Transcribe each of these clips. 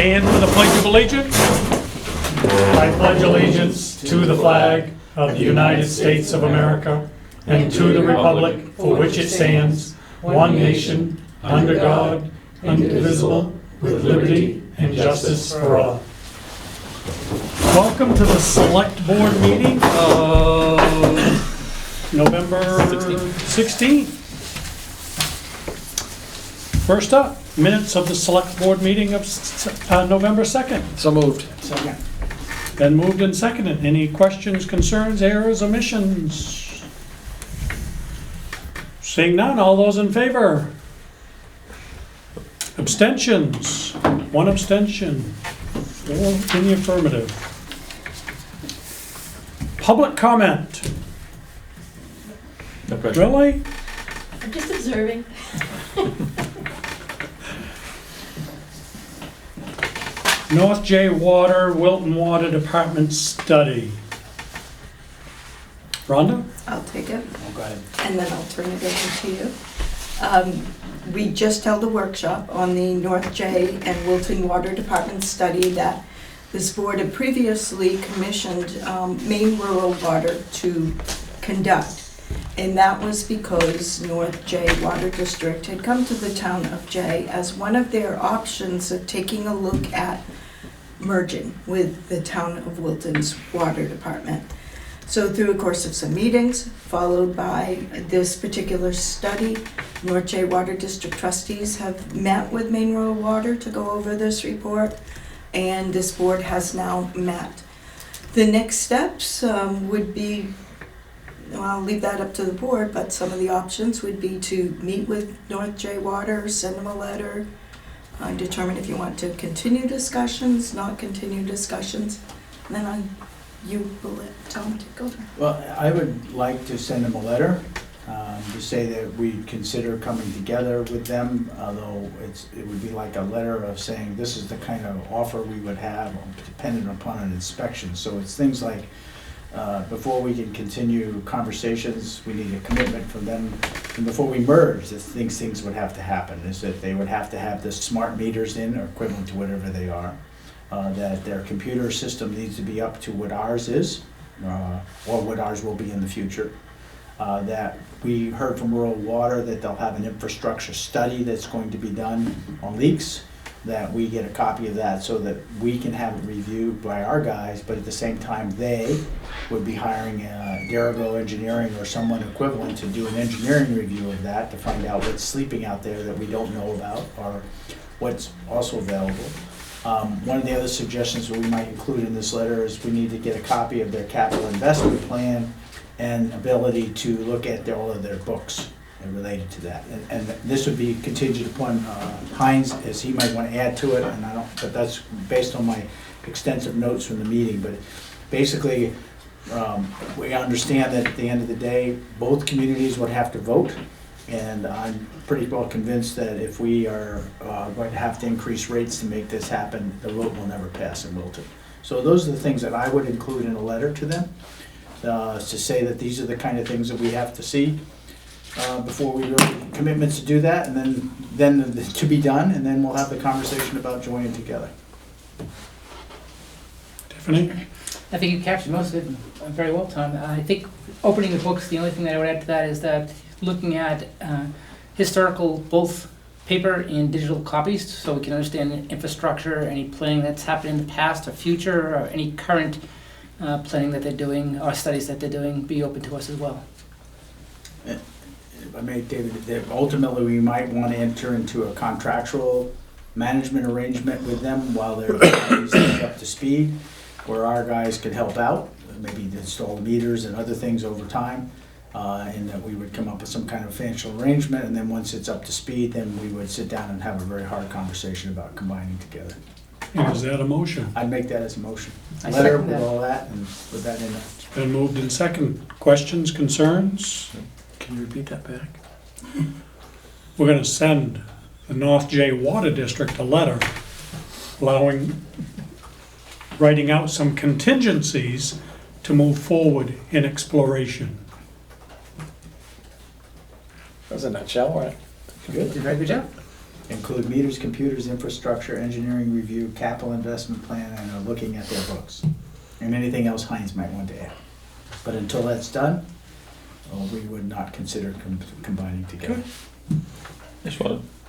Stand for the Pledge of Allegiance. I pledge allegiance to the flag of the United States of America and to the republic for which it stands, one nation, under God, indivisible, with liberty and justice for all. Welcome to the Select Board meeting of November 16th. First up, minutes of the Select Board meeting of November 2nd. So moved. Second. Been moved and seconded. Any questions, concerns, errors, omissions? Seeing none, all those in favor? Abstentions? One abstention. 4 in the affirmative. Public comment. No pressure. Really? I'm just observing. North J Water, Wilton Water Department study. Rhonda? I'll take it, Oh, go ahead. and then I'll turn it over to you. We just held a workshop on the North J and Wilton Water Department study that this board had previously commissioned Maine Rural Water to conduct. And that was because North J Water District had come to the town of Jay as one of their options of taking a look at merging with the town of Wilton's water department. So through a course of some meetings, followed by this particular study, North J Water District trustees have met with Maine Rural Water to go over this report, and this board has now met. The next steps would be, well, I'll leave that up to the board, but some of the options would be to meet with North J Water, send them a letter, determine if you want to continue discussions, not continue discussions, and then you will let Tom take over. Well, I would like to send them a letter to say that we consider coming together with them, although it would be like a letter of saying this is the kind of offer we would have dependent upon an inspection. So it's things like before we can continue conversations, we need a commitment from them. And before we merge, things would have to happen, is that they would have to have the smart meters in, or equivalent to whatever they are. That their computer system needs to be up to what ours is, or what ours will be in the future. That we heard from Rural Water that they'll have an infrastructure study that's going to be done on leaks, that we get a copy of that so that we can have it reviewed by our guys, but at the same time they would be hiring Derigo Engineering or someone equivalent to do an engineering review of that to find out what's sleeping out there that we don't know about or what's also available. One of the other suggestions that we might include in this letter is we need to get a copy of their capital investment plan and ability to look at all of their books related to that. And this would be contingent upon Heinz, as he might want to add to it, and but that's based on my extensive notes from the meeting. But basically, we understand that at the end of the day, both communities would have to vote. And I'm pretty well convinced that if we are going to have to increase rates to make this happen, the vote will never pass in Wilton. So those are the things that I would include in a letter to them, to say that these are the kind of things that we have to see before we really commitments to do that, and then to be done, and then we'll have the conversation about joining together. Tiffany? I think you captured most of it very well, Tom. I think opening the books, the only thing that I would add to that is that looking at historical, both paper and digital copies, so we can understand infrastructure, any planning that's happened in the past or future, or any current planning that they're doing, or studies that they're doing, be open to us as well. I mean, David, that ultimately we might want to enter into a contractual management arrangement with them while they're up to speed, where our guys could help out, maybe install meters and other things over time, and that we would come up with some kind of financial arrangement, and then once it's up to speed, then we would sit down and have a very hard conversation about combining together. Is that a motion? I'd make that as a motion. I Letter second with that. all that and put that in there. It's been moved in second. Questions, concerns? Can you repeat that back? We're gonna send the North J Water District a letter writing out some contingencies to move forward in exploration. That was a nutshell, right? You did a very good job. include meters, computers, infrastructure, engineering review, capital investment plan, and are looking at their books. And anything else Heinz might want to add. But until that's done, we would not consider combining together. I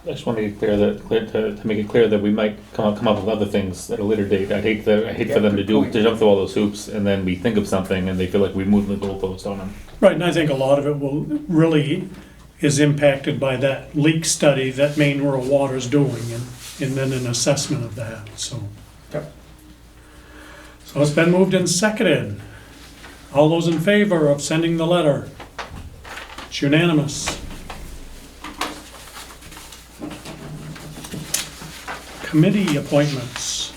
just want to get clear to make it clear that we might come up with other things at a later date. I hate for them to jump through all those hoops and then we think of something and they feel like we moved the goalpost on them. Right, and I think a lot of it really is impacted by that leak study that Maine Rural Water's doing and then an assessment of that, so. Yep. So it's been moved and seconded. All those in favor of sending the letter? It's unanimous. Committee appointments.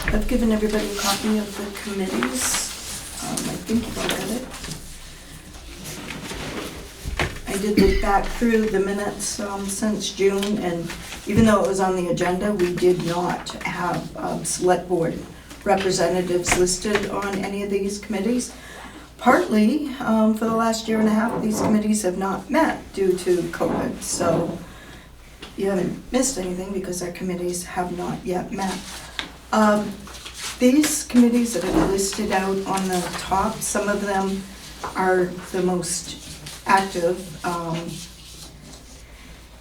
I've given everybody a copy of the committees. I think you all got it. I did look back through the minutes since June, and even though it was on the agenda, we did not have select board representatives listed on any of these committees. Partly, for the last year and a half, these committees have not met due to COVID, so you haven't missed anything because our committees have not yet met. These committees that are listed out on the top, some of them are the most active.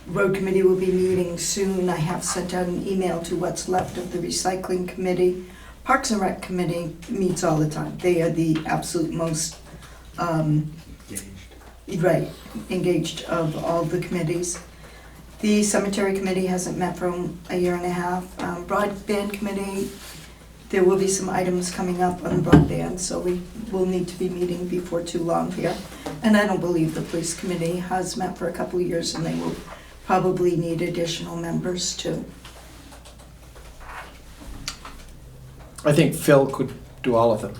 Road committee will be meeting soon. I have sent out an email to what's left of the recycling committee. Parks and Rec committee meets all the time. They are the absolute most engaged of all the committees. The cemetery committee hasn't met for a year and a half. Broadband committee, there will be some items coming up on broadband, so we will need to be meeting before too long here. And I don't believe the police committee has met for a couple of years, and they will probably need additional members too. I think Phil could do all of them.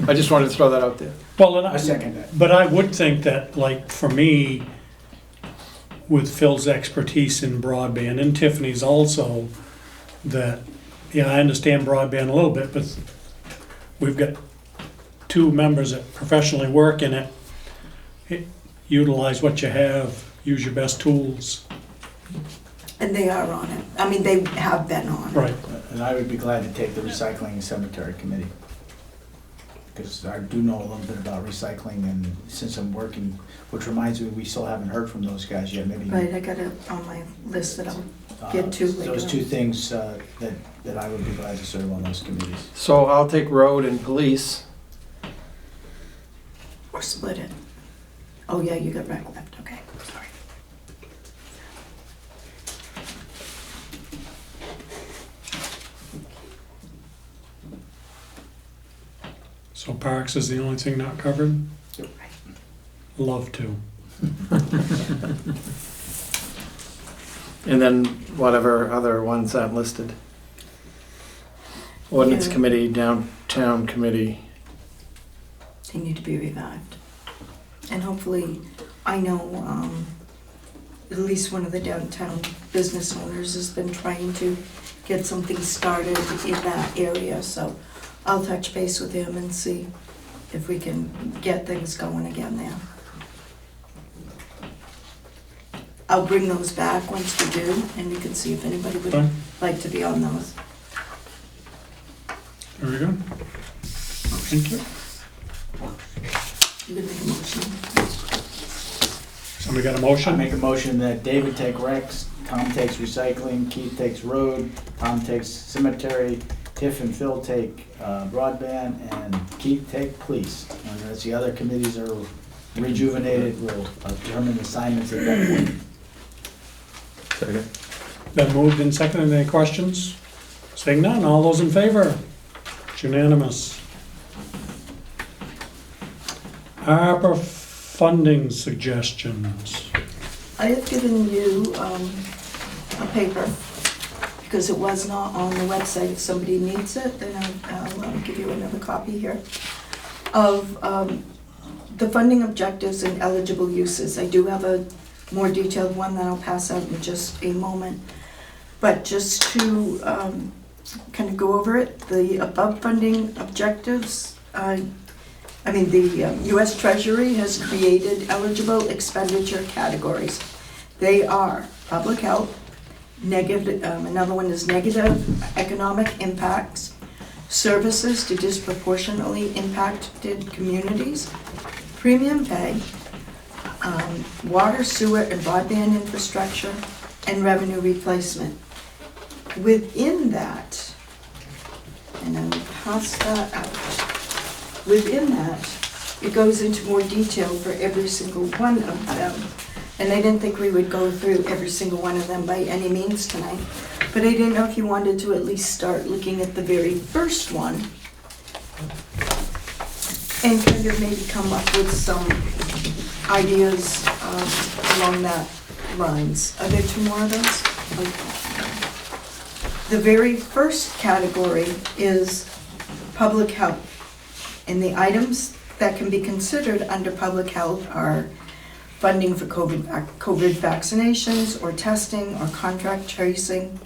I just wanted to throw that out there. Well, and I second that. But I would think that, like, for me, with Phil's expertise in broadband and Tiffany's also, that, yeah, I understand broadband a little bit, but we've got two members that professionally work in it. Utilize what you have, use your best tools. And they are on it. I mean, they have been on. Right. And I would be glad to take the recycling and cemetery committee. Because I do know a little bit about recycling, and since I'm working, which reminds me, we still haven't heard from those guys yet, maybe. Right, I got it on my list that I'll get to later. Those two things that I would be glad to serve on those committees. So I'll take road and police. Or split it. Oh, yeah, you got rec left, okay, sorry. So Parks is the only thing not covered? Yep. Love to. And then whatever other ones aren't listed. Ordinance Yeah. committee, downtown committee. They need to be revived. And hopefully, I know at least one of the downtown business owners has been trying to get something started in that area, so I'll touch base with him and see if we can get things going again there. I'll bring those back once we do, and we can see if anybody would Fine. like to be on those. Very good. Thank you. You can make a motion. Somebody got a I motion? make a motion that David take recs, Tom takes recycling, Keith takes road, Tom takes cemetery, Tiff and Phil take broadband, and Keith take police. And as the other committees are rejuvenated, we'll determine assignments at that point. Second. Been moved and seconded. Any questions? Seeing none, all those in favor? It's unanimous. ARPA funding suggestions. I have given you a paper, because it was not on the website. If somebody needs it, then I'll give you another copy here, of the funding objectives and eligible uses. I do have a more detailed one that I'll pass out in just a moment. But just to kind of go over it, the above funding objectives, the U.S. Treasury has created eligible expenditure categories. They are public health, another one is negative economic impacts, services to disproportionately impacted communities, premium pay, water, sewer, and broadband infrastructure, and revenue replacement. Within that, and then we pass that out, within that, it goes into more detail for every single one of them. And I didn't think we would go through every single one of them by any means tonight, but I didn't know if you wanted to at least start looking at the very first one and kind of maybe come up with some ideas along that lines. Are there 2 more of those? Okay. The very first category is public health. And the items that can be considered under public health are funding for COVID vaccinations or testing or contract tracing,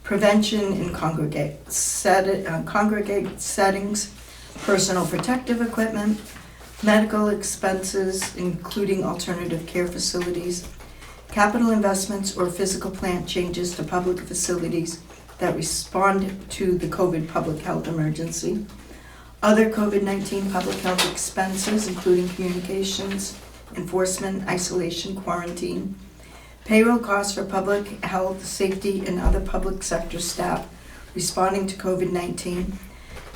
prevention in congregate settings, personal protective equipment, medical expenses, including alternative care facilities, capital investments or physical plant changes to public facilities that respond to the COVID public health emergency, other COVID-19 public health expenses, including communications, enforcement, isolation, quarantine, payroll costs for public health, safety, and other public sector staff responding to COVID-19,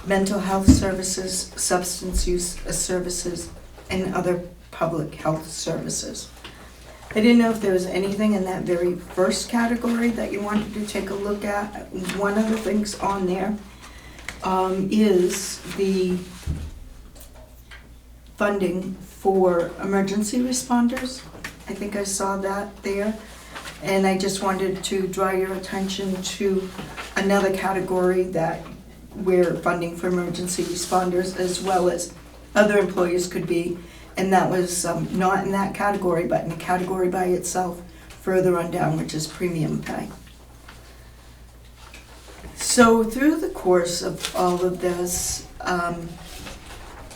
mental health services, substance use services, and other public health services. I didn't know if there was anything in that very first category that you wanted to take a look at. One of the things on there is the funding for emergency responders. I think I saw that there. And I just wanted to draw your attention to another category that we're funding for emergency responders as well as other employees could be. And that was not in that category, but in a category by itself further on down, which is premium pay. So through the course of all of this,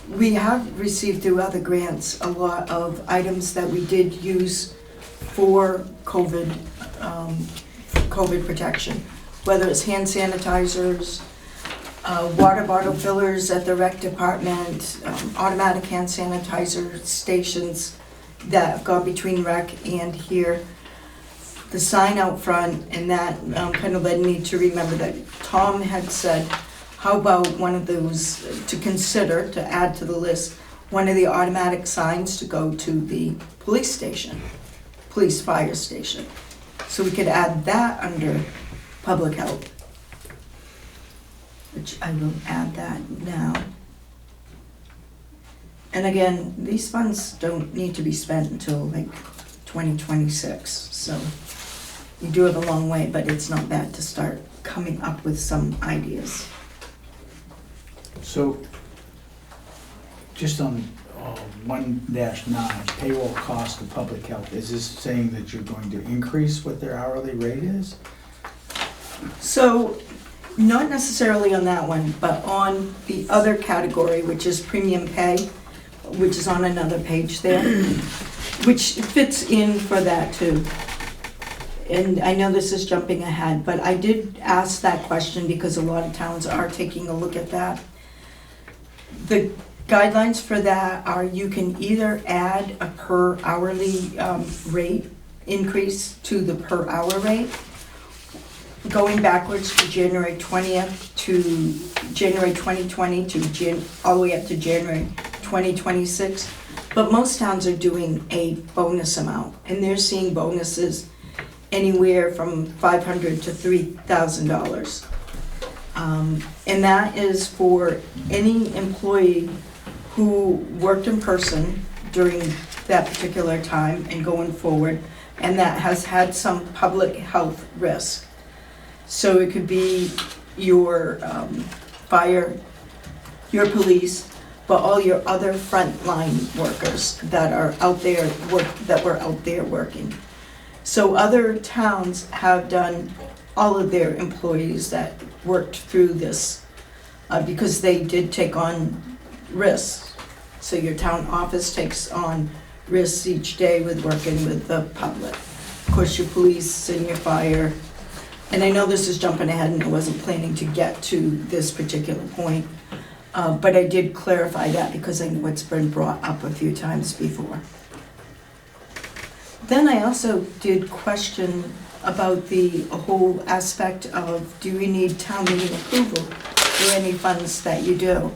we have received through other grants a lot of items that we did use for COVID protection, whether it's hand sanitizers, water bottle fillers at the rec department, automatic hand sanitizer stations that have gone between rec and here, the sign out front, and that kind of led me to remember that Tom had said, how about one of those to consider, to add to the list, one of the automatic signs to go to the police station, police fire station. So we could add that under public health, which I will add that now. And again, these funds don't need to be spent until like 2026, so you do have a long way, but it's not bad to start coming up with some ideas. So, just on 1-9, payroll cost of public health, is this saying that you're going to increase what their hourly rate is? So, not necessarily on that one, but on the other category, which is premium pay, which is on another page there, which fits in for that too. And I know this is jumping ahead, but I did ask that question because a lot of towns are taking a look at that. The guidelines for that are you can either add a per hourly rate increase to the per hour rate, going backwards to January 20th to January 2020 to all the way up to January 2026. But most towns are doing a bonus amount, and they're seeing bonuses anywhere from $500 to $3,000. And that is for any employee who worked in person during that particular time and going forward, and that has had some public health risk. So it could be your fire, your police, but all your other frontline workers that are out there that were out there working. So other towns have done all of their employees that worked through this because they did take on risks. So your town office takes on risks each day with working with the public. of course, your police and your fire. And I know this is jumping ahead and I wasn't planning to get to this particular point, but I did clarify that because I know it's been brought up a few times before. Then I also did question about the whole aspect of, do we need town meeting approval for any funds that you do?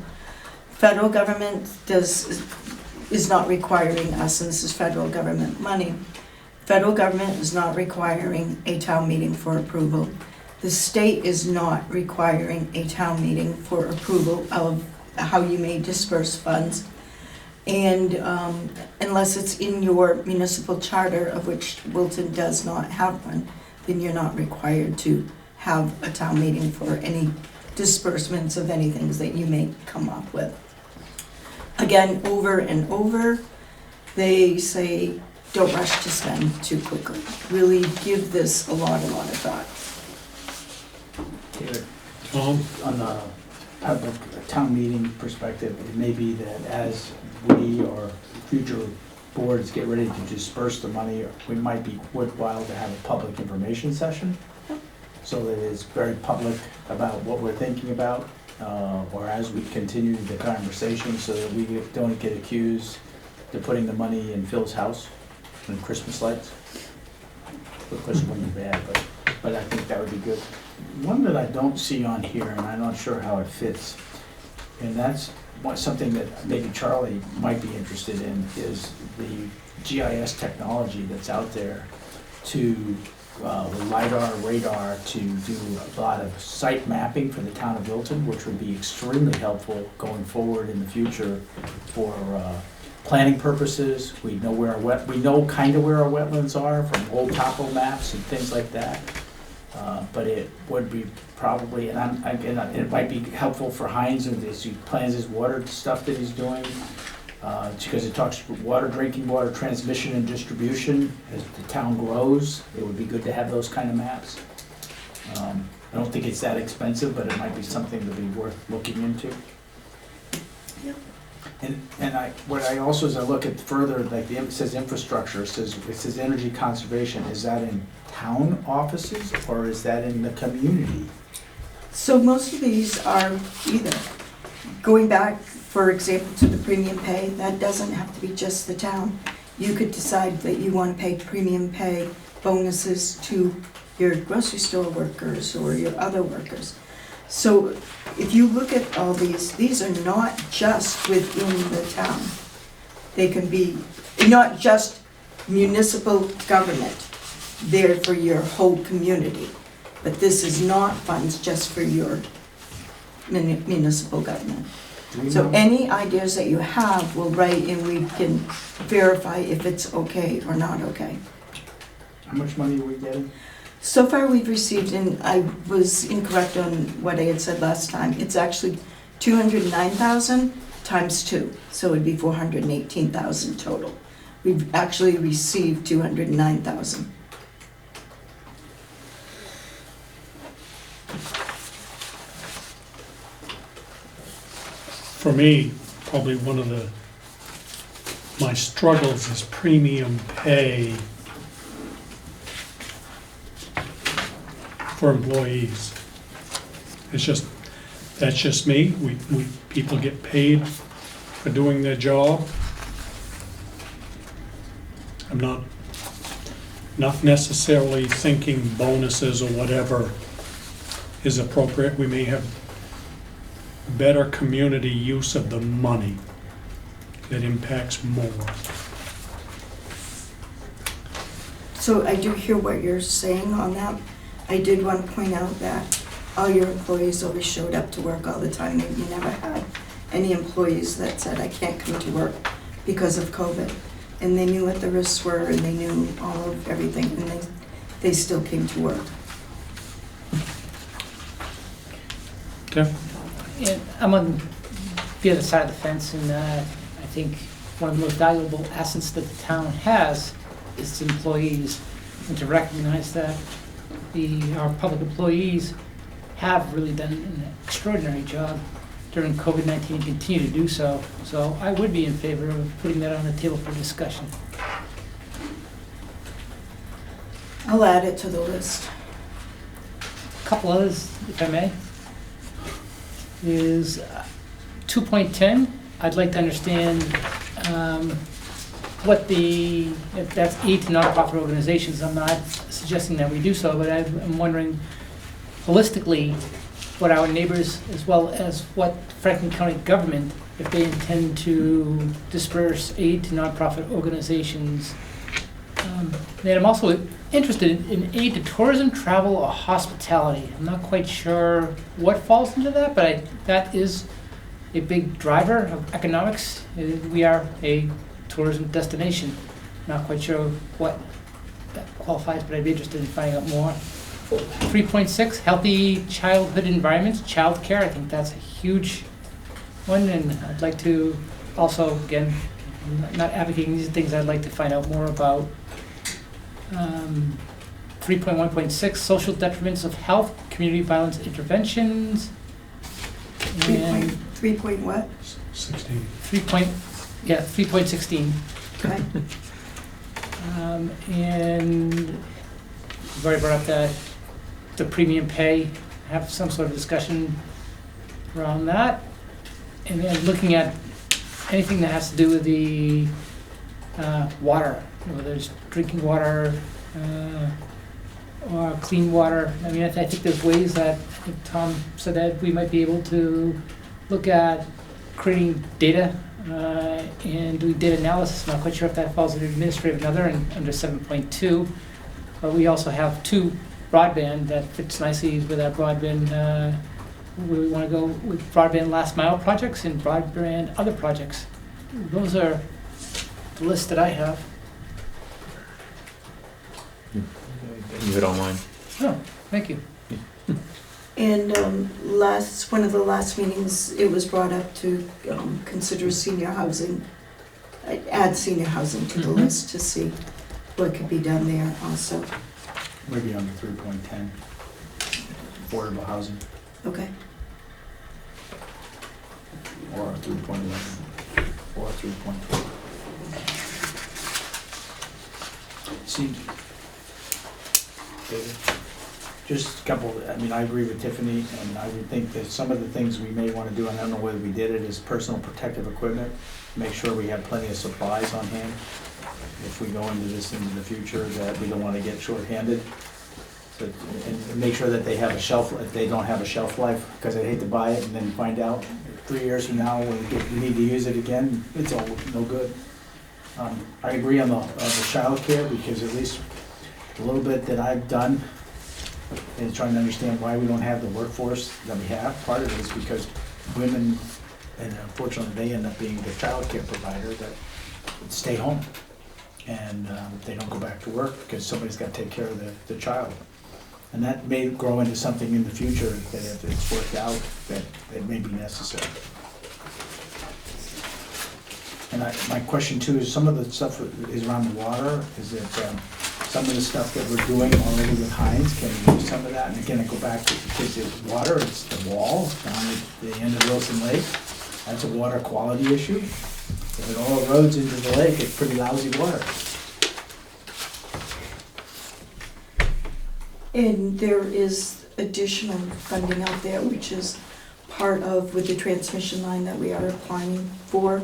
Federal government is not requiring us, and this is federal government money. Federal government is not requiring a town meeting for approval. The state is not requiring a town meeting for approval of how you may disperse funds. And unless it's in your municipal charter, of which Wilton does not have one, then you're not required to have a town meeting for any disbursements of anything that you may come up with. Again, over and over, they say, don't rush to spend too quickly. Really give this a lot of thought. Taylor, Tom? on the public town meeting perspective, it may be that as we or future boards get ready to disperse the money, we might be worthwhile to have a public information session so that it's very public about what we're thinking about, or as we continue the conversation, so that we don't get accused of putting the money in Phil's house and Christmas lights. Of course, it wouldn't be bad, but I think that would be good. One that I don't see on here, and I'm not sure how it fits, and that's something that maybe Charlie might be interested in, is the GIS technology that's out there to, with LiDAR, radar, to do a lot of site mapping for the town of Wilton, which would be extremely helpful going forward in the future for planning purposes. We know where we know kind of where our wetlands are from old topo maps and things like that. But it would be probably, and it might be helpful for Heinz as he plans his water stuff that he's doing, because it talks water, drinking water transmission and distribution as the town grows. It would be good to have those kind of maps. I don't think it's that expensive, but it might be something to be worth looking into. Yep. And what I also, as I look at further, like it says infrastructure, it says energy conservation. Is that in town offices or is that in the community? So most of these are either. Going back, for example, to the premium pay, that doesn't have to be just the town. You could decide that you want to pay premium pay bonuses to your grocery store workers or your other workers. So if you look at all these are not just within the town. They can be not just municipal government, they're for your whole community. But this is not funds just for your municipal government. So any ideas that you have, we'll write and we can verify if it's okay or not okay. How much money are we getting? So far we've received, and I was incorrect on what I had said last time, it's actually 209,000 times 2, so it'd be 418,000 total. We've actually received 209,000. For me, probably one of my struggles is premium pay for employees. That's just me. People get paid for doing their job. I'm not necessarily thinking bonuses or whatever is appropriate. We may have better community use of the money that impacts more. So I do hear what you're saying on that. I did want to point out that all your employees always showed up to work all the time. You never had any employees that said, I can't come to work because of COVID. And they knew what the risks were and they knew all of everything and they still came to work. Okay. And I'm on the other side of the fence, and I think one of the most valuable assets that the town has is its employees, and to recognize that our public employees have really done an extraordinary job during COVID-19 and continue to do so. So I would be in favor of putting that on the table for discussion. I'll add it to the list. Couple others, if I may, is 2.10. I'd like to understand if that's aid to nonprofit organizations. I'm not suggesting that we do so, but I'm wondering holistically what our neighbors, as well as what Franklin County government, if they intend to disperse aid to nonprofit organizations. And I'm also interested in aid to tourism, travel, or hospitality. I'm not quite sure what falls into that, but that is a big driver of economics. We are a tourism destination. Not quite sure what that qualifies, but I'd be interested in finding out more. 3.6, healthy childhood environments, childcare. I think that's a huge one, and I'd like to also, again, I'm not advocating these things, I'd like to find out more about. 3.1.6, social detriments of health, community violence interventions. And 3 point what? 16. 3.16. Okay. And we've already brought up the premium pay, have some sort of discussion around that. And then looking at anything that has to do with the water, whether it's drinking water or clean water. I mean, I think there's ways that, like Tom said, that we might be able to look at creating data and doing data analysis. I'm not quite sure if that falls under administrative and other and under 7.2. But we also have 2 broadband that fits nicely with our broadband. We want to go with broadband last mile projects and broadband other projects. Those are the list that I have. You hit all mine. Oh, thank you. And one of the last meetings, it was brought up to consider senior housing, add senior housing to the list to see what could be done there also. Maybe under 3.10, affordable housing, Okay. or 3.11, or 3.4. See, David, just a couple, I mean, I agree with Tiffany, and I would think that some of the things we may want to do, and I don't know whether we did it, is personal protective equipment. Make sure we have plenty of supplies on hand if we go into this into the future, that we don't want to get short-handed. So, and make sure that they have a shelf, if they don't have a shelf life, because I'd hate to buy it and then find out 3 years from now when we need to use it again, it's all no good. I agree on the childcare, because at least a little bit that I've done is trying to understand why we don't have the workforce that we have. Part of it is because women, and unfortunately they end up being the childcare provider, that stay home. And they don't go back to work because somebody's got to take care of the child. And that may grow into something in the future that if it's worked out, that it may be necessary. And my question too is, some of the stuff is around the water, is that some of the stuff that we're doing already with Heinz, can we use some of that? And again, I go back to, because it's water, it's the wall down at the end of Wilson Lake. That's a water quality issue. If it all erodes into the lake, it's pretty lousy water. And there is additional funding out there, which is part of with the transmission line that we are applying for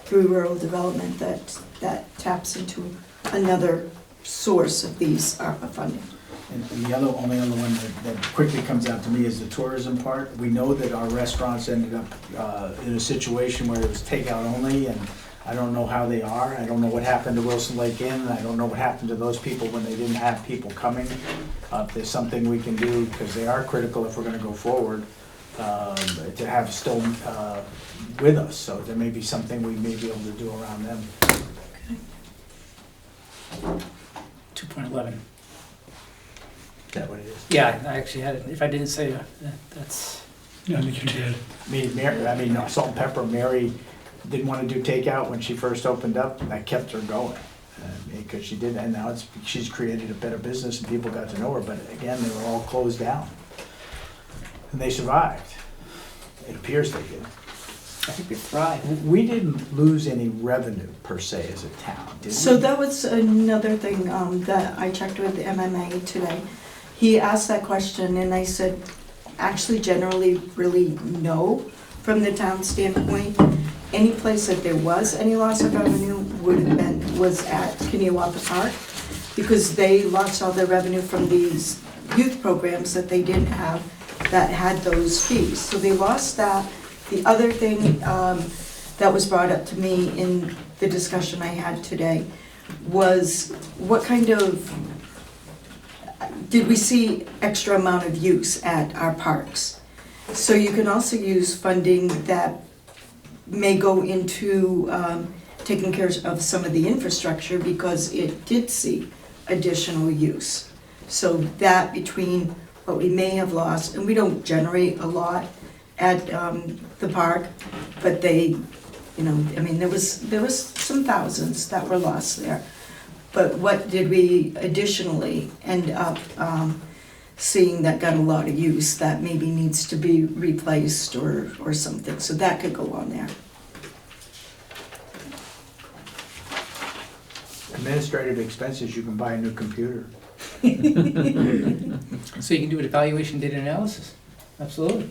through rural development, that taps into another source of these ARPA funding. And the only other one that quickly comes out to me is the tourism part. We know that our restaurants ended up in a situation where it was takeout only, and I don't know how they are. I don't know what happened to Wilson Lake Inn, and I don't know what happened to those people when they didn't have people coming. If there's something we can do, because they are critical if we're gonna go forward, to have still with us. So there may be something we may be able to do around them. 2.11. Is that what it is? Yeah, I actually had it. If I didn't say that's. Yeah, I think you did. Salt and Pepper, Mary didn't want to do takeout when she first opened up, and that kept her going. Because she did, and now she's created a better business and people got to know her, but again, they were all closed down. And they survived. It appears they did. I think they thrive. We didn't lose any revenue per se as a town, did we? So that was another thing that I checked with the MMA today. He asked that question and I said, actually generally really no, from the town standpoint. Any place that there was any loss of revenue was at Kiniwapa Park, because they lost all their revenue from these youth programs that they didn't have that had those fees. So they lost that. The other thing that was brought up to me in the discussion I had today was what kind of, did we see extra amount of use at our parks? So you can also use funding that may go into taking care of some of the infrastructure because it did see additional use. So that between what we may have lost, and we don't generate a lot at the park, but they, you know, I mean, there was some thousands that were lost there. But what did we additionally end up seeing that got a lot of use that maybe needs to be replaced or something? So that could go on there. Administrative expenses, you can buy a new computer. So you can do an evaluation data analysis. Absolutely.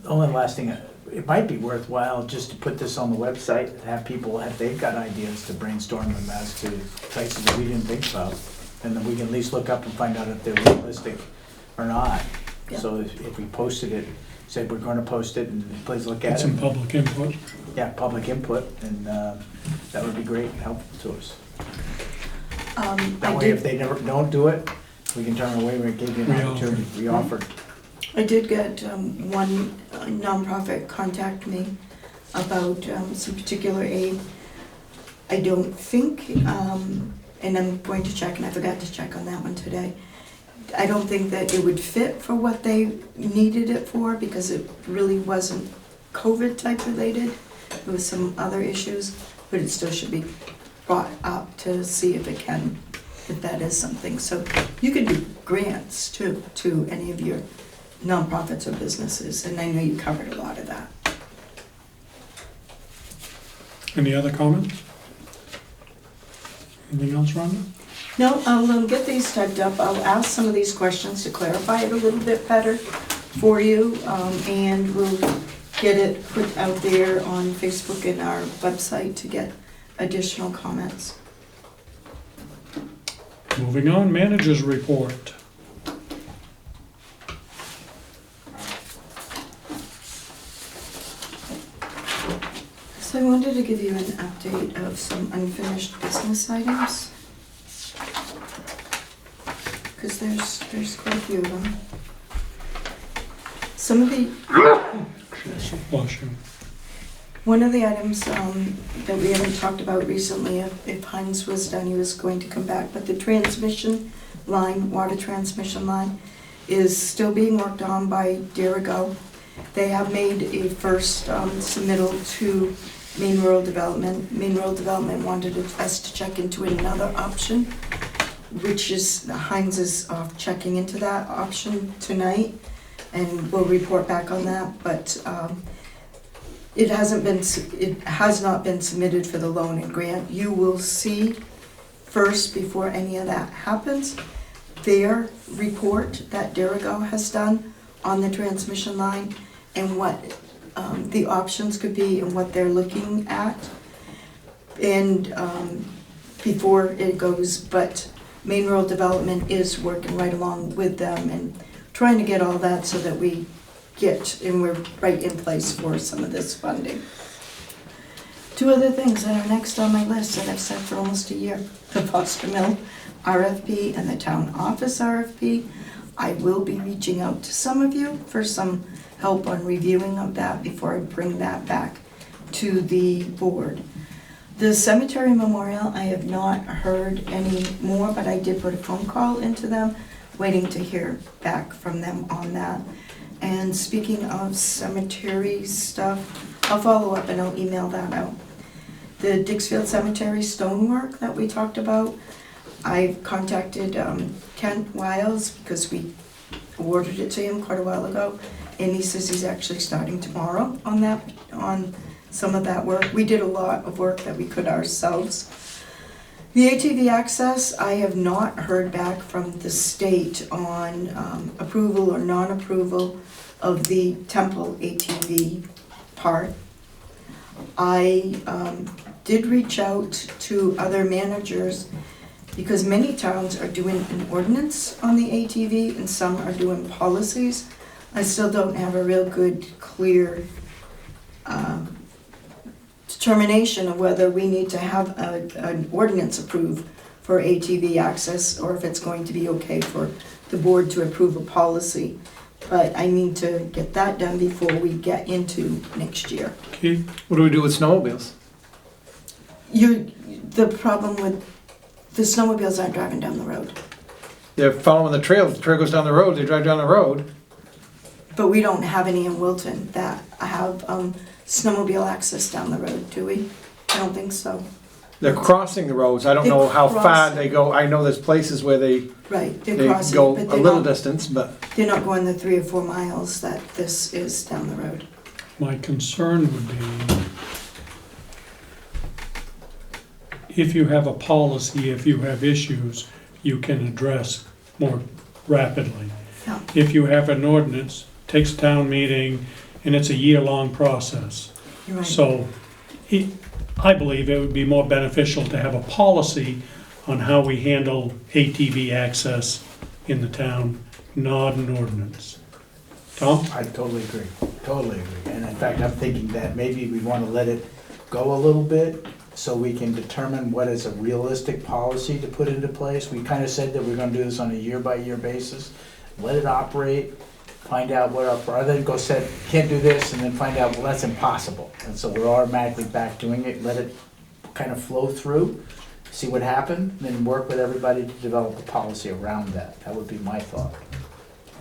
The only last thing, it might be worthwhile just to put this on the website, have people, if they've got ideas to brainstorm them as to places that we didn't think about. And then we can at least look up and find out if they're realistic or not. Yeah. So if we posted it, said we're gonna post it and please look Get at some it. public input. Yeah, public input, and that would be great and helpful to us. That way, if they never, don't do it, we can turn away, we gave you an opportunity, we offered. I did get one nonprofit contact me about some particular aid. I don't think, and I'm going to check, and I forgot to check on that one today. I don't think that it would fit for what they needed it for because it really wasn't COVID type related. There was some other issues, but it still should be brought up to see if it can, if that is something. So you could do grants too, to any of your nonprofits or businesses, and I know you covered a lot of that. Any other comments? Anything else, Rhonda? No, I'll get these typed up. I'll ask some of these questions to clarify it a little bit better for you, and we'll get it put out there on Facebook and our website to get additional comments. Moving on, managers report. So I wanted to give you an update of some unfinished business items. Because there's quite a few of them. Some of the, Bless you. one of the items that we haven't talked about recently, if Heinz was done, he was going to come back, but the transmission line, water transmission line, is still being worked on by Derigo. They have made a first submittal to Maine Rural Development. Maine Rural Development wanted us to check into another option, which is, Heinz is checking into that option tonight, and we'll report back on that, but it has not been submitted for the loan and grant. You will see first, before any of that happens, their report that Derigo has done on the transmission line and what the options could be and what they're looking at, and before it goes, but Maine Rural Development is working right along with them and trying to get all that so that we get, and we're right in place for some of this funding. Two other things that are next on my list that I've said for almost a year: the Foster Mill RFP and the town office RFP. I will be reaching out to some of you for some help on reviewing of that before I bring that back to the board. The cemetery memorial, I have not heard any more, but I did put a phone call into them, waiting to hear back from them on that. And speaking of cemetery stuff, I'll follow up and I'll email that out. The Dixfield Cemetery stonework that we talked about, I contacted Kent Wiles because we awarded it to him quite a while ago, and he says he's actually starting tomorrow on some of that work. We did a lot of work that we could ourselves. The ATV access, I have not heard back from the state on approval or non-approval of the Temple ATV part. I did reach out to other managers because many towns are doing an ordinance on the ATV and some are doing policies. I still don't have a real good, clear determination of whether we need to have an ordinance approved for ATV access or if it's going to be okay for the board to approve a policy. But I need to get that done before we get into next year. Keith? What do we do with snowmobiles? The problem with the snowmobiles aren't driving down the road, They're following the trail. If the trail goes down the road, they drive down the road. but we don't have any in Wilton that have snowmobile access down the road, do we? I don't think so. They're crossing the roads. I don't know how far crossing. they go. I know there's places where they Right, they're crossing, go but a they're little not, distance, but they're not going the 3 or 4 miles that this is down the road. My concern would be if you have a policy, if you have issues, you can address more rapidly. Yeah. If you have an ordinance, takes town meeting, and it's a year-long process. You're right. So I believe it would be more beneficial to have a policy on how we handle ATV access in the town, not an ordinance. Tom? I totally agree, totally agree. And in fact, I'm thinking that maybe we want to let it go a little bit so we can determine what is a realistic policy to put into place. We kind of said that we're going to do this on a year-by-year basis. Let it operate, find out what our, rather than go set, can't do this, and then find out, well, that's impossible. And so we're automatically back doing it, let it kind of flow through, see what happened, then work with everybody to develop a policy around that. That would be my thought.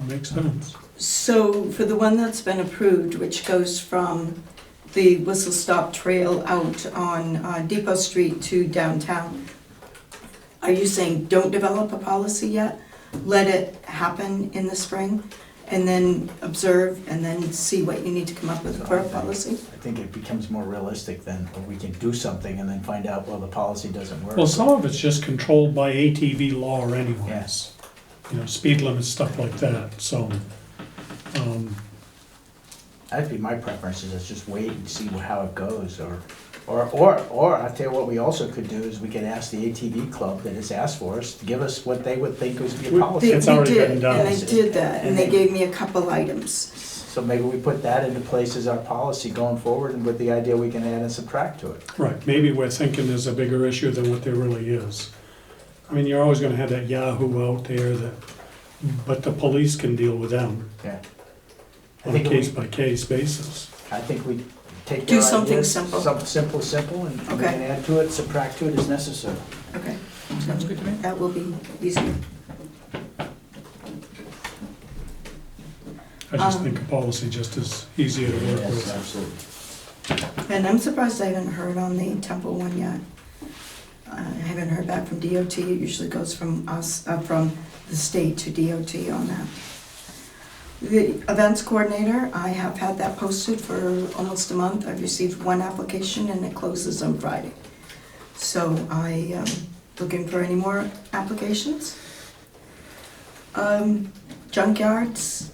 Makes sense. So for the one that's been approved, which goes from the Whistle Stop Trail out on Depot Street to downtown, are you saying don't develop a policy yet? Let it happen in the spring and then observe and then see what you need to come up with for a policy? I think it becomes more realistic than we can do something and then find out, well, the policy doesn't work. Well, some of it's just controlled by ATV law anyways. You know, speed limits, stuff like that, so. That'd be my preference, is let's just wait and see how it goes, or I'll tell you what we also could do is we could ask the ATV club that has asked for us to give us what they would think would be a policy. It's already been done. And they did that, and they gave me a couple items. So maybe we put that into place as our policy going forward, and with the idea we can add and subtract to it. Right, maybe we're thinking there's a bigger issue than what there really is. I mean, you're always gonna have that yahoo out there that, but the police can deal with them Yeah. I on a think we- case-by-case basis. I think we take Do their something ideas, simple. Something simple, and we Okay. can add to it, subtract to it as necessary. Okay, Sounds good to me. that will be easier. I just think a policy just is easier to work Yes, with. absolutely. And I'm surprised I haven't heard on the Temple one yet. I haven't heard back from DOT, it usually goes from us, from the state to DOT on that. The events coordinator, I have had that posted for almost a month. I've received one application and it closes on Friday. So I am looking for any more applications. Junkyards,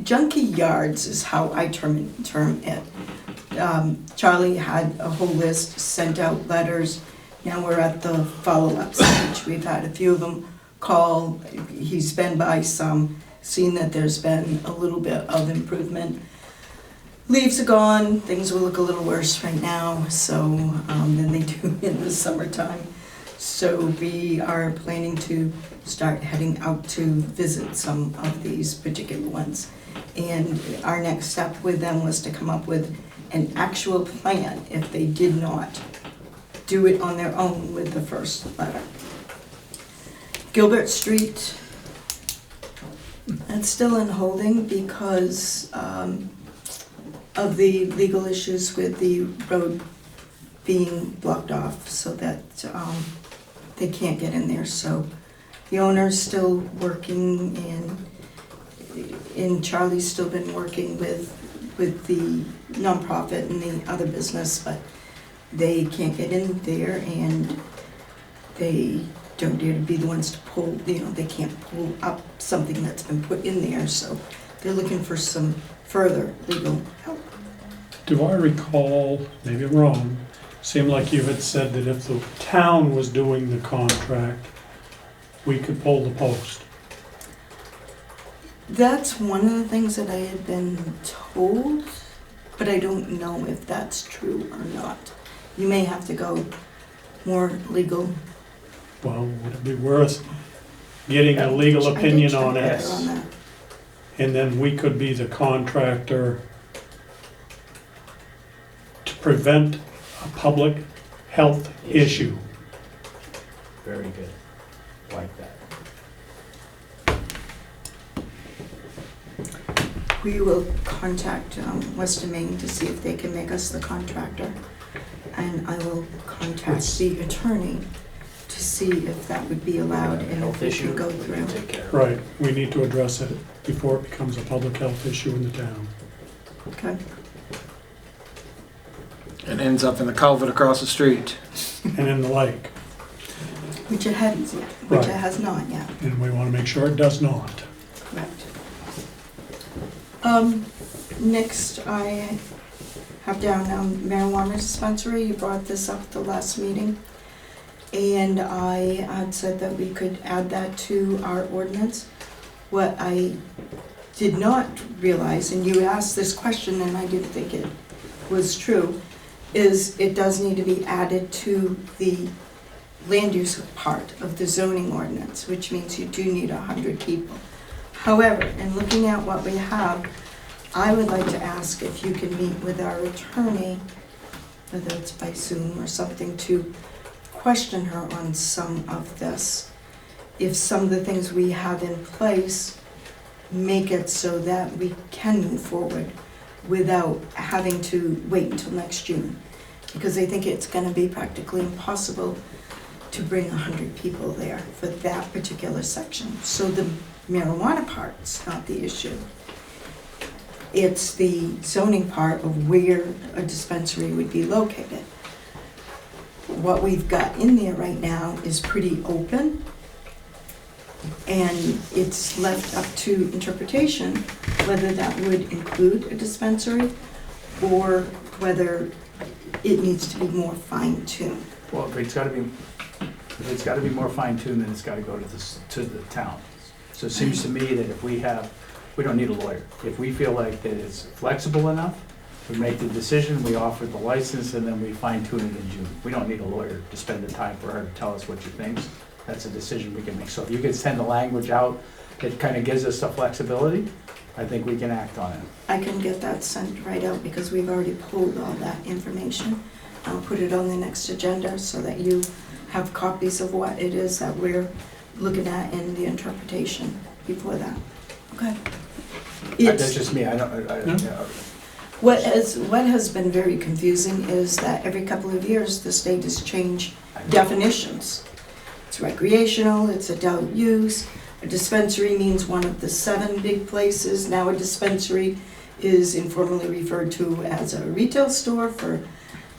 junkie yards is how I term it. Charlie had a whole list, sent out letters. Now we're at the follow-up stage. We've had a few of them call. He's been by some, seen that there's been a little bit of improvement. Leaves are gone, things will look a little worse right now, so, than they do in the summertime. So we are planning to start heading out to visit some of these particular ones. And our next step with them was to come up with an actual plan if they did not do it on their own with the first letter. Gilbert Street, that's still in holding because of the legal issues with the road being blocked off so that they can't get in there, so the owner's still working and Charlie's still been working with the nonprofit and the other business, but they can't get in there and they don't dare to be the ones to pull, they can't pull up something that's been put in there, so they're looking for some further legal help. Do I recall, maybe I'm wrong, seemed like you had said that if the town was doing the contract, we could pull the post. That's one of the things that I had been told, but I don't know if that's true or not. You may have to go more legal. Well, would it be worth getting a legal I did opinion check on better it? on that. And then we could be the contractor to prevent a public health issue. Very good. Like that. We will contact Western Maine to see if they can make us the contractor. And I will contact the attorney to see if that would be allowed and if we can go through. Take care of. Right, we need to address it before it becomes a public health issue in the town. Okay. And ends up in the culvert across the street. And in the lake, Which it hasn't yet, which it Right. has not yet. and we want to make sure it does not. Correct. Next, I have down marijuana dispensary. You brought this up at the last meeting. And I had said that we could add that to our ordinance. What I did not realize, and you asked this question and I didn't think it was true, is it does need to be added to the land use part of the zoning ordinance, which means you do need 100 people. However, in looking at what we have, I would like to ask if you can meet with our attorney, whether it's by Zoom or something, to question her on some of this. If some of the things we have in place make it so that we can move forward without having to wait until next June. Because I think it's gonna be practically impossible to bring 100 people there for that particular section. So the marijuana part's not the issue. It's the zoning part of where a dispensary would be located. What we've got in there right now is pretty open, and it's left up to interpretation whether that would include a dispensary or whether it needs to be more fine-tuned. Well, if it's gotta be more fine-tuned, then it's gotta go to the town. So it seems to me that if we don't need a lawyer. If we feel like that it's flexible enough, we make the decision, we offer the license, and then we fine-tune it in June. We don't need a lawyer to spend the time for her to tell us what she thinks. That's a decision we can make. So if you could send the language out, it kind of gives us the flexibility, I think we can act on it. I can get that sent right out because we've already pulled all that information. I'll put it on the next agenda so that you have copies of what it is that we're looking at in the interpretation before that. Okay. That's just me, I don't. What has been very confusing is that every couple of years, the state has changed definitions. It's recreational, it's adult use, a dispensary means one of the 7 big places. Now a dispensary is informally referred to as a retail store for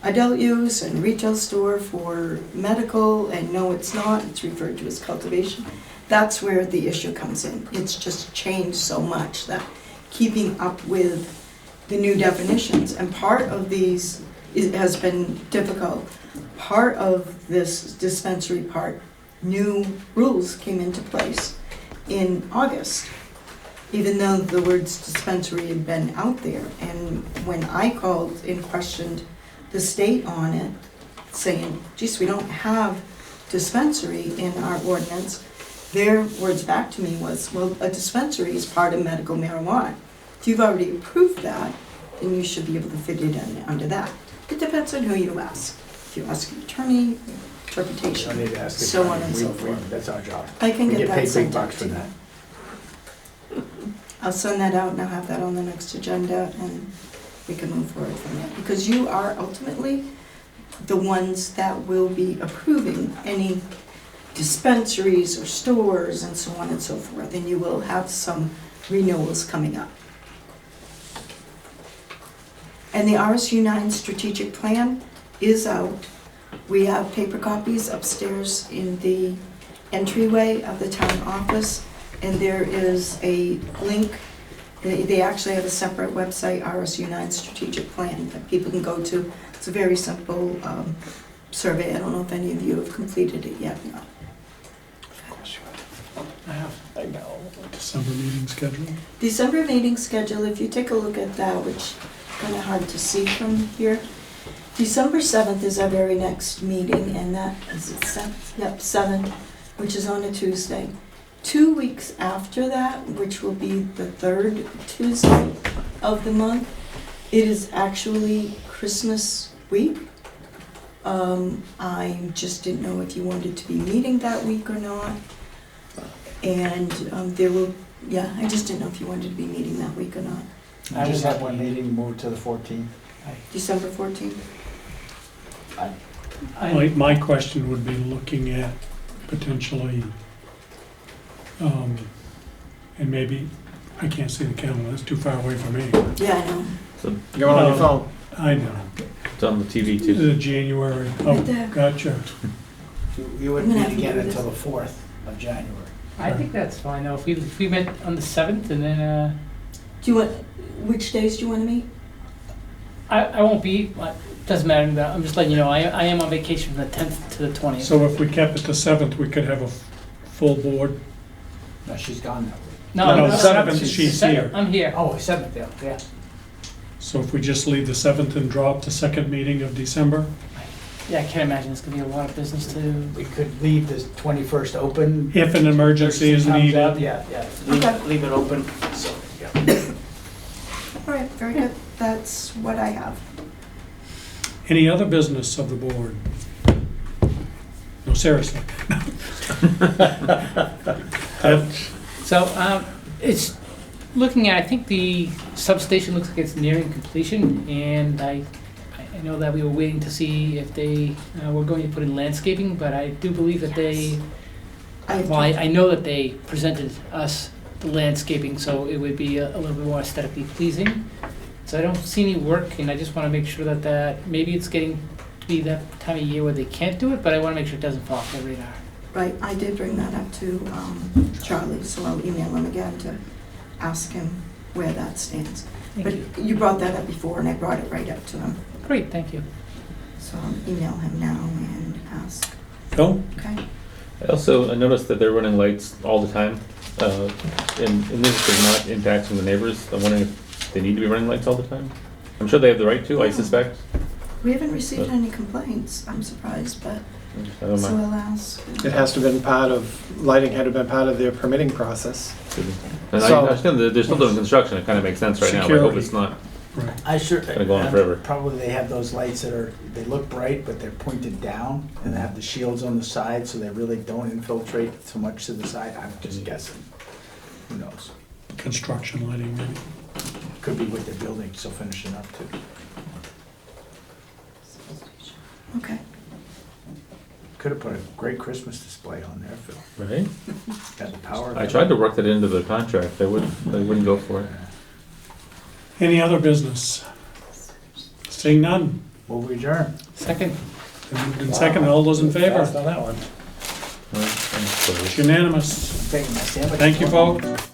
adult use and a retail store for medical, and no, it's not, it's referred to as cultivation. That's where the issue comes in. It's just changed so much that keeping up with the new definitions, and part of these has been difficult. Part of this dispensary part, new rules came into place in August, even though the words dispensary had been out there. And when I called and questioned the state on it, saying, geez, we don't have dispensary in our ordinance, their words back to me was, well, a dispensary is part of medical marijuana. If you've already approved that, then you should be able to fit it in under that. It depends on who you ask. If you ask an attorney, interpretation, Don't need to ask the so on attorney. and so forth. That's our job. I can We get get that paid big sent out bucks for to you. that. I'll send that out and I'll have that on the next agenda and we can move forward from there. Because you are ultimately the ones that will be approving any dispensaries or stores and so on and so forth, and you will have some renewals coming up. And the RSU 9 strategic plan is out. We have paper copies upstairs in the entryway of the town office, and there is a link. They actually have a separate website, RSU 9 strategic plan, that people can go to. It's a very simple survey. I don't know if any of you have completed it yet or not. Of course you I have. December meeting schedule. December meeting schedule, if you take a look at that, which is kind of hard to see from here. December 7th is our very next meeting, and that is it 7th? Yep, 7th, which is on a Tuesday. 2 weeks after that, which will be the third Tuesday of the month, it is actually Christmas week. I just didn't know if you wanted to be meeting that week or not. And there will, yeah, I just didn't know if you wanted to be meeting that week or not. I just had one meeting moved to the 14th. December 14th? My question would be looking at potentially, and maybe, I can't see the calendar, that's too far away from me. Yeah, I know. So You're on your phone. I know. it's on the TV too. The January, oh, Right there. gotcha. You wouldn't I'm gonna meet have to again do this. until the 4th of January. I think that's fine, though, if we met on the 7th, and then, Do you want, which days do you want to meet? I won't be, doesn't matter, I'm just letting you know, I am on vacation from the 10th to the 20th. So if we kept it the 7th, we could have a full board. No, she's gone that week. No, the 7th, she's here. I'm here. Oh, 7th, yeah. So if we just leave the 7th and drop the second meeting of December? Yeah, I can't imagine it's gonna be a lot of business to. We could leave the 21st open. If an emergency is Comes out, needed. Yeah. Okay. Leave it open, so, yeah. All right, very good. That's what I have. Any other business of the board? No, seriously. So, it's looking at, I think the substation looks like it's nearing completion, and I know that we were waiting to see if they were going to put in landscaping, but I do believe that they, well, I know that they presented us the landscaping, so it would be a little bit more aesthetically pleasing. So I don't see any work, and I just want to make sure that maybe it's getting to be that time of year where they can't do it, but I want to make sure it doesn't fall off their radar. Right, I did bring that up to Charlie, so I'll email him again to ask him where that stands. Thank But you. you brought that up before, and I brought it right up to him. Great, thank you. So I'll email him now and ask, Phil? okay? I noticed that they're running lights all the time, and this is not impacting the neighbors. I'm wondering if they need to be running lights all the time? I'm sure they have the right to, I suspect. We haven't received any complaints, I'm surprised, but, I don't so know. I'll ask. It has to have been part of, lighting had to have been part of their permitting process. And I So- understand that they're still doing construction, it kind of makes sense right now, but I hope Security. it's not. Right. I sure. Gonna go on forever. Probably they have those lights that are, they look bright, but they're pointed down, and they have the shields on the side, so they really don't infiltrate so much to the side. I'm just guessing. Who knows? Construction lighting, maybe. Could be with the building still finishing up too. Okay, Could have put a great Christmas display on there, Phil. Right? Got the power. I tried to work that into the contract, they wouldn't go for it. Any other business? Seeing none. Will we adjourn? Second. Been moved and second, all those in favor? Fast on that one. Well, I'm sorry. It's unanimous. I'm taking my sandwich. Thank you, folks.